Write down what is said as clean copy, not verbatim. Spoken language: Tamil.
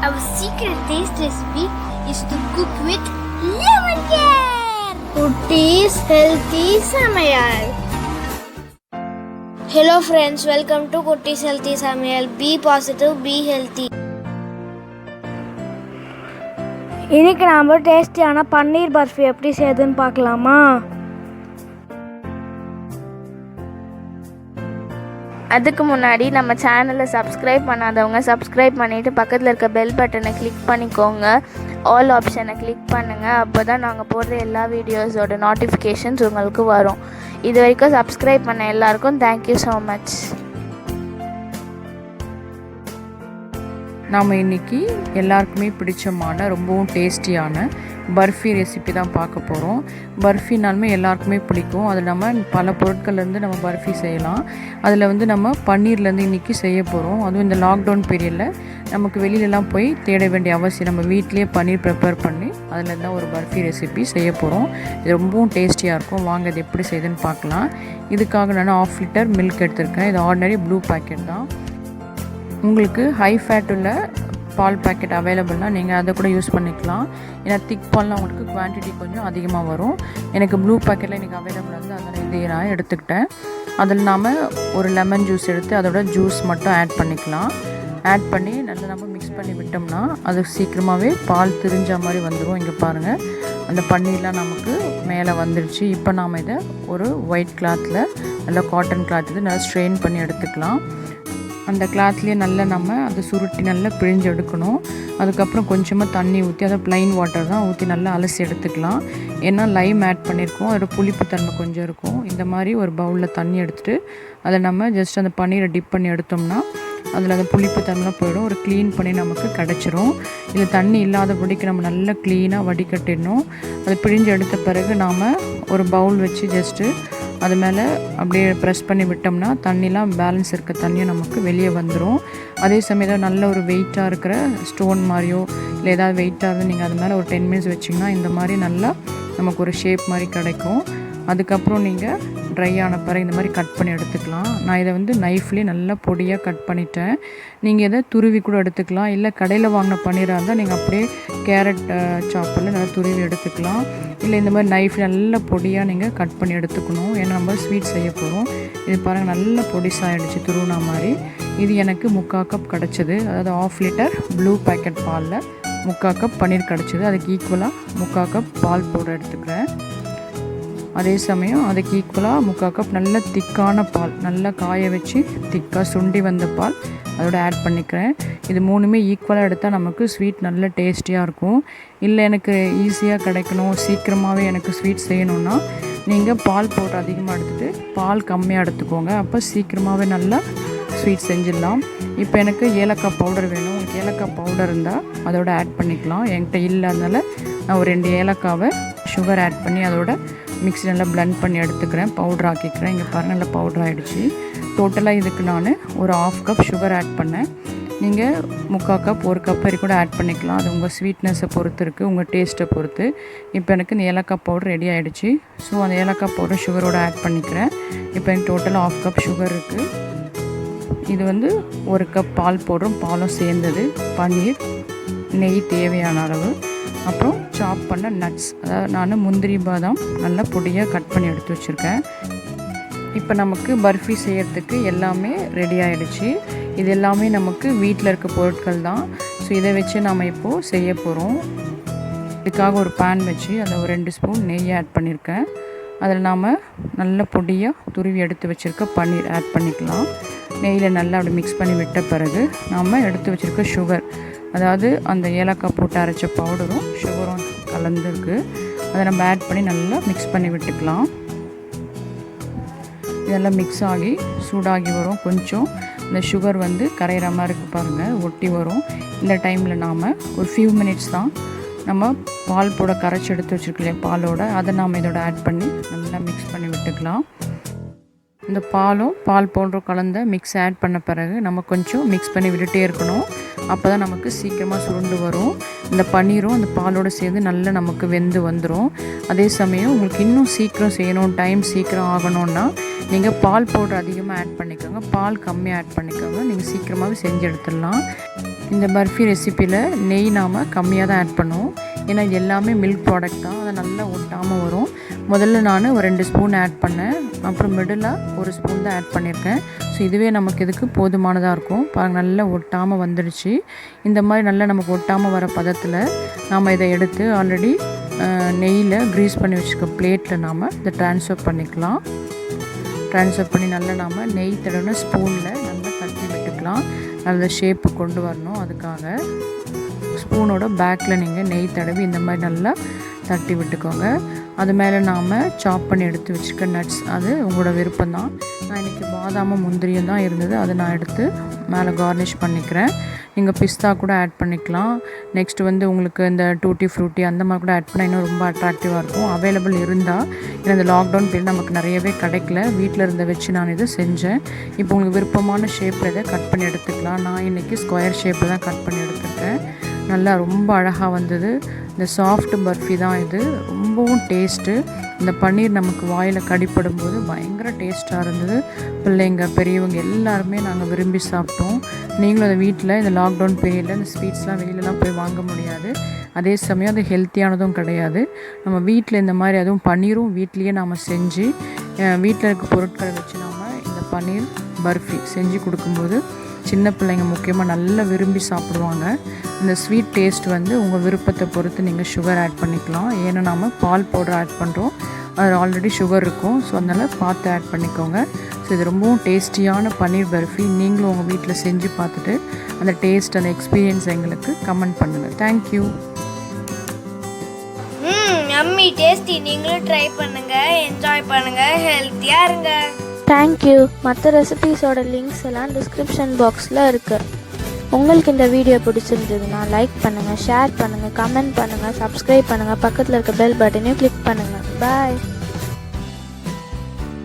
Our secret taste recipe is to cook with lemon care. Kutties Healthy Samayal. Hello friends, welcome to Kutties Healthy Samayal. Be positive, be healthy. இன்னைக்கு நாம டேஸ்டியான பன்னீர் பர்ஃபி எப்படி செய்யுதுன்னு பார்க்கலாமா? அதுக்கு முன்னாடி நம்ம சேனலை சப்ஸ்கிரைப் பண்ணாதவங்க சப்ஸ்கிரைப் பண்ணிவிட்டு பக்கத்தில் இருக்க பெல் பட்டனை கிளிக் பண்ணிக்கோங்க. ஆல் ஆப்ஷனை கிளிக் பண்ணுங்கள். அப்போ தான் நாங்கள் போடுற எல்லா வீடியோஸோட நோட்டிஃபிகேஷன்ஸ் உங்களுக்கு வரும். இது வரைக்கும் சப்ஸ்கிரைப் பண்ண எல்லாருக்கும் தேங்க்யூ ஸோ மச். நாம் இன்றைக்கி எல்லாருக்குமே பிடிச்சமான ரொம்பவும் டேஸ்டியான பர்ஃபி ரெசிபி தான் பார்க்க போகிறோம். பர்ஃபினாலுமே எல்லாருக்குமே பிடிக்கும். அதில் நம்ம பல பொருட்கள்லேருந்து நம்ம பர்ஃபி செய்யலாம். அதில் நம்ம பன்னீர்லேருந்து இன்றைக்கி செய்ய போகிறோம். அதுவும் இந்த லாக்டவுன் பீரியடில் நமக்கு வெளியிலலாம் போய் தேட வேண்டிய அவசியம், நம்ம வீட்டிலே பன்னீர் ப்ரிப்பேர் பண்ணி அதில் தான் ஒரு பர்ஃபி ரெசிபி செய்ய போகிறோம். இது ரொம்பவும் டேஸ்டியாக இருக்கும். வாங்க இது எப்படி செய்யுதுன்னு பார்க்கலாம். இதுக்காக நான் 1/2 லிட்டர் மில்க் எடுத்திருக்கேன். இது ஆர்டினரி ப்ளூ பேக்கெட் தான். உங்களுக்கு ஹை ஃபேட் உள்ள பால் பேக்கெட் அவைலபிள்னால் நீங்கள் அதை கூட யூஸ் பண்ணிக்கலாம். ஏன்னா திக் பால்லாம் உங்களுக்கு குவான்டிட்டி கொஞ்சம் அதிகமாக வரும். எனக்கு ப்ளூ பேக்கெட்டில் இன்றைக்கி அவைலபிள் வந்து அதனால் இதை நான் எடுத்துக்கிட்டேன். அதில் நாம் ஒரு லெமன் ஜூஸ் எடுத்து அதோட ஜூஸ் மட்டும் ஆட் பண்ணிக்கலாம். ஆட் பண்ணி நல்லா நம்ம மிக்ஸ் பண்ணி விட்டோம்னா அது சீக்கிரமாகவே பால் திரிஞ்ச மாதிரி வந்துடும். இங்கே பாருங்கள், அந்த பன்னீர்லாம் நமக்கு மேலே வந்துடுச்சு. இப்போ நாம் இதை ஒரு ஒயிட் கிளாத்தில், நல்லா காட்டன் கிளாத் இது நல்லா ஸ்ட்ரெயின் பண்ணி எடுத்துக்கலாம். அந்த கிளாத்லேயே நல்லா நம்ம அதை சுருட்டி நல்லா பிழிஞ்சு எடுக்கணும். அதுக்கப்புறம் கொஞ்சமாக தண்ணி ஊற்றி, அதை ப்ளைன் வாட்டர் தான் ஊற்றி நல்லா அலசி எடுத்துக்கலாம். ஏன்னா லைம் ஆட் பண்ணியிருக்கோம், அதோட புளிப்பு தன்மை கொஞ்சம் இருக்கும். இந்த மாதிரி ஒரு பவுலில் தண்ணி எடுத்துகிட்டு அதை நம்ம ஜஸ்ட் அந்த பன்னீரை டிப் பண்ணி எடுத்தோம்னா அதில் அந்த புளிப்பு தன்மை போயிடும். ஒரு க்ளீன் பண்ணி நமக்கு கிடச்சிரும். இது தண்ணி இல்லாதபடிக்கு நம்ம நல்லா க்ளீனாக வடிகட்டிடணும். அதை பிழிஞ்சு எடுத்த பிறகு நாம் ஒரு பவுல் வச்சு ஜஸ்ட்டு அது மேலே அப்படியே ப்ரெஸ் பண்ணி விட்டோம்னா தண்ணிலாம் பேலன்ஸ் இருக்க தண்ணியும் நமக்கு வெளியே வந்துடும். அதே சமயம் நல்ல ஒரு வெயிட்டாக இருக்கிற ஸ்டோன் மாதிரியோ இல்லை ஏதாவது வெயிட்டாக இருந்து நீங்கள் அது மேலே ஒரு 10 மினிட்ஸ் வச்சிங்கன்னா இந்த மாதிரி நல்லா நமக்கு ஒரு ஷேப் மாதிரி கிடைக்கும். அதுக்கப்புறம் நீங்கள் ட்ரை ஆன பிறகு இந்த மாதிரி கட் பண்ணி எடுத்துக்கலாம். நான் இதை வந்து நைஃப்லேயே நல்லா பொடியாக கட் பண்ணிட்டேன். நீங்கள் இதை துருவி கூட எடுத்துக்கலாம். இல்லை கடையில் வாங்கின பன்னீராக இருந்தால் நீங்கள் அப்படியே கேரட் சாப்பரில் நல்லா துருவி எடுத்துக்கலாம். இல்லை இந்த மாதிரி நைஃப் நல்லா பொடியாக நீங்கள் கட் பண்ணி எடுத்துக்கணும். ஏன்னா நம்ம ஸ்வீட் செய்ய போகிறோம். இது பாருங்கள், நல்ல பொடிசாகிடுச்சு துருவினா மாதிரி. இது எனக்கு 3/4 கப் கிடச்சிது. அதாவது 1/2 லிட்டர் ப்ளூ பேக்கெட் பாலில் 3/4 கப் பன்னீர் கிடச்சிது. அதுக்கு ஈக்குவலாக 3/4 கப் பால் பவுடர் எடுத்துக்கிறேன். அதே சமயம் அதுக்கு ஈக்குவலாக 3/4 கப் நல்ல திக்கான பால், நல்லா காய வச்சு திக்காக சுண்டி வந்த பால் அதோட ஆட் பண்ணிக்கிறேன். இது 3மே ஈக்குவலாக எடுத்தால் நமக்கு ஸ்வீட் நல்ல டேஸ்டியாக இருக்கும். இல்லை எனக்கு ஈஸியாக கிடைக்கணும், சீக்கிரமாகவே எனக்கு ஸ்வீட் செய்யணுன்னா நீங்கள் பால் பவுடர் அதிகமாக எடுத்துகிட்டு பால் கம்மியாக எடுத்துக்கோங்க. அப்போ சீக்கிரமாகவே நல்லா ஸ்வீட் செஞ்சிடலாம். இப்போ எனக்கு ஏலக்காய் பவுடர் வேணும். உங்களுக்கு ஏலக்காய் பவுடர் இருந்தால் அதோட ஆட் பண்ணிக்கலாம். என்கிட்ட இல்லாதனால நான் ஒரு 2 ஏலக்காவை சுகர் ஆட் பண்ணி அதோட மிக்ஸி நல்லா பிளெண்ட் பண்ணி எடுத்துக்கிறேன், பவுடர் ஆக்கிக்கிறேன். இங்கே பாருங்கள், நல்லா பவுடர் ஆகிடுச்சு. டோட்டலாக இதுக்கு நான் ஒரு 1/2 கப் சுகர் ஆட் பண்ணேன். நீங்கள் 3/4 கப் 1 கப் வரைக்கும் கூட ஆட் பண்ணிக்கலாம். அது உங்கள் ஸ்வீட்னஸை பொறுத்து இருக்குது, உங்கள் டேஸ்ட்டை பொறுத்து. இப்போ எனக்கு இந்த ஏலக்காய் பவுடர் ரெடி ஆகிடுச்சு. ஸோ அந்த ஏலக்காய் பவுடர் சுகரோடு ஆட் பண்ணிக்கிறேன். இப்போ எனக்கு டோட்டலாக 1/2 கப் சுகர் இருக்குது. இது வந்து 1 கப் பால் பவுடரும் பாலும் சேர்ந்தது, பன்னீர், நெய் தேவையான அளவு, அப்புறம் சாப் பண்ண நட்ஸ், அதாவது நான் முந்திரி பாதாம் நல்லா பொடியாக கட் பண்ணி எடுத்து வச்சுருக்கேன். இப்போ நமக்கு பர்ஃபி செய்கிறதுக்கு எல்லாமே ரெடி ஆகிடுச்சு. இது எல்லாமே நமக்கு வீட்டில் இருக்க பொருட்கள் தான். ஸோ இதை வச்சு நாம் இப்போது செய்ய போகிறோம். இதுக்காக ஒரு பேன் வச்சு அதில் ஒரு 2 ஸ்பூன் நெய் ஆட் பண்ணியிருக்கேன். அதில் நாம் நல்ல பொடியாக துருவி எடுத்து வச்சுருக்க பன்னீர் ஆட் பண்ணிக்கலாம். நெய்யில் நல்லா அப்படி மிக்ஸ் பண்ணி விட்ட பிறகு நாம் எடுத்து வச்சுருக்க சுகர், அதாவது அந்த ஏலக்காய் போட்டு அரைச்ச பவுடரும் சுகரும் கலந்துருக்கு, அதை நம்ம ஆட் பண்ணி நல்லா மிக்ஸ் பண்ணி விட்டுக்கலாம். இதெல்லாம் மிக்ஸ் ஆகி சூடாகி வரும். கொஞ்சம் இந்த சுகர் வந்து கரையிற மாதிரி இருக்குது பாருங்கள், ஒட்டி வரும். இந்த டைமில் நாம் ஒரு ஃபியூ மினிட்ஸ் தான் நம்ம பால் போட கரைச்சி எடுத்து வச்சுருக்கலையே பாலோட, அதை நாம் இதோட ஆட் பண்ணி நல்லா மிக்ஸ் பண்ணி விட்டுக்கலாம். இந்த பாலும் பால் பவுடரும் கலந்த மிக்ஸ் ஆட் பண்ண பிறகு நம்ம கொஞ்சம் மிக்ஸ் பண்ணி விட்டுட்டே இருக்கணும். அப்போ தான் நமக்கு சீக்கிரமாக சுருண்டு வரும். இந்த பன்னீரும் அந்த பாலோடு சேர்ந்து நல்லா நமக்கு வெந்து வந்துடும். அதே சமயம் உங்களுக்கு இன்னும் சீக்கிரம் செய்யணும், டைம் சீக்கிரம் ஆகணும்னா நீங்கள் பால் பவுடர் அதிகமாக ஆட் பண்ணிக்கோங்க, பால் கம்மியாக ஆட் பண்ணிக்கோங்க. நீங்கள் சீக்கிரமாகவே செஞ்சு எடுத்துடலாம். இந்த பர்ஃபி ரெசிப்பியில் நெய் நாம் கம்மியாக தான் ஆட் பண்ணுவோம். ஏன்னா இது எல்லாமே மில்க் ப்ராடக்ட் தான், அதை நல்லா ஒட்டாமல் வரும். முதல்ல நான் ஒரு 2 ஸ்பூன் ஆட் பண்ணேன், அப்புறம் மிடிலாக 1 ஸ்பூன் தான் ஆட் பண்ணியிருக்கேன். ஸோ இதுவே நமக்கு இதுக்கு போதுமானதாக இருக்கும். பாருங்கள் நல்லா ஒட்டாமல் வந்துடுச்சு. இந்த மாதிரி நல்லா நமக்கு ஒட்டாமல் வர பதத்தில் நாம் இதை எடுத்து ஆல்ரெடி நெய்யில் க்ரீஸ் பண்ணி வச்சுக்க பிளேட்டில் நாம் இதை ட்ரான்ஸ்ஃபர் பண்ணிக்கலாம். ட்ரான்ஸ்ஃபர் பண்ணி நல்லா நாம் நெய் தடவை ஸ்பூனில் நல்லா தட்டி விட்டுக்கலாம். நல்ல ஷேப்பு கொண்டு வரணும். அதுக்காக ஸ்பூனோட பேக்கில் நீங்கள் நெய் தடவி இந்த மாதிரி நல்லா தட்டி விட்டுக்கோங்க. அது மேலே நாம் சாப் பண்ணி எடுத்து வச்சுக்க நட்ஸ், அது உங்களோட விருப்பம்தான். நான் இன்றைக்கி பாதாமும் முந்திரியும் தான் இருந்தது, அதை நான் எடுத்து மேலே கார்னிஷ் பண்ணிக்கிறேன். நீங்கள் பிஸ்தா கூட ஆட் பண்ணிக்கலாம். நெக்ஸ்ட்டு வந்து உங்களுக்கு இந்த டூட்டி ஃப்ரூட்டி அந்த மாதிரி கூட ஆட் பண்ணால் இன்னும் ரொம்ப அட்ராக்டிவாக இருக்கும். அவைலபிள் இருந்தால், ஏன்னா இந்த லாக்டவுன் பீரியட் நமக்கு நிறையவே கிடைக்கல, வீட்டில் இருந்த வச்சு நான் இதை செஞ்சேன். இப்போ உங்களுக்கு விருப்பமான ஷேப்பில் இதை கட் பண்ணி எடுத்துக்கலாம். நான் இன்றைக்கி ஸ்கொயர் ஷேப்பில் தான் கட் பண்ணி எடுத்துருக்கேன். நல்லா ரொம்ப அழகாக வந்தது. இந்த சாஃப்ட் பர்ஃபி தான் இது, ரொம்பவும் டேஸ்ட்டு. இந்த பன்னீர் நமக்கு வாயில் கடிப்படும் போது பயங்கர டேஸ்ட்டாக இருந்தது. பிள்ளைங்க பெரியவங்க எல்லாருமே நாங்கள் விரும்பி சாப்பிட்டோம். நீங்களும் அதை வீட்டில் இந்த லாக்டவுன் பீரியடில் இந்த ஸ்வீட்ஸ்லாம் வெளியிலலாம் போய் வாங்க முடியாது, அதே சமயம் அது ஹெல்த்தியானதும் கிடையாது. நம்ம வீட்டில் இந்த மாதிரி அதுவும் பன்னீரும் வீட்லேயே நாம் செஞ்சு வீட்டில் இருக்க பொருட்களை வச்சு நாம் இந்த பன்னீர் பர்ஃபி செஞ்சு கொடுக்கும்போது சின்ன பிள்ளைங்க முக்கியமாக நல்லா விரும்பி சாப்பிடுவாங்க. இந்த ஸ்வீட் டேஸ்ட் வந்து உங்கள் விருப்பத்தை பொறுத்து நீங்கள் சுகர் ஆட் பண்ணிக்கலாம். ஏன்னா நாம் பால் பவுடர் ஆட் பண்ணுறோம், அது ஆல்ரெடி சுகர் இருக்கும். ஸோ அதனால் பார்த்து ஆட் பண்ணிக்கோங்க. ஸோ இது ரொம்பவும் டேஸ்டியான பன்னீர் பர்ஃபி. நீங்களும் உங்கள் வீட்டில் செஞ்சு பார்த்துட்டு அந்த டேஸ்ட், அந்த எக்ஸ்பீரியன்ஸ் எங்களுக்கு கமெண்ட் பண்ணுங்கள். தேங்க்யூ. Yummy tasty. நீங்களும் ட்ரை பண்ணுங்கள், என்ஜாய் பண்ணுங்கள், ஹெல்த்தியாக இருங்க. தேங்க்யூ. மற்ற ரெசிபீஸோட லிங்க்ஸ் எல்லாம் டிஸ்கிரிப்ஷன் பாக்ஸில் இருக்குது. உங்களுக்கு இந்த வீடியோ பிடிச்சிருந்ததுன்னா லைக் பண்ணுங்கள், ஷேர் பண்ணுங்கள், கமெண்ட் பண்ணுங்கள், சப்ஸ்கிரைப் பண்ணுங்கள், பக்கத்தில் இருக்க பெல் பட்டனையும் கிளிக் பண்ணுங்கள். பாய்.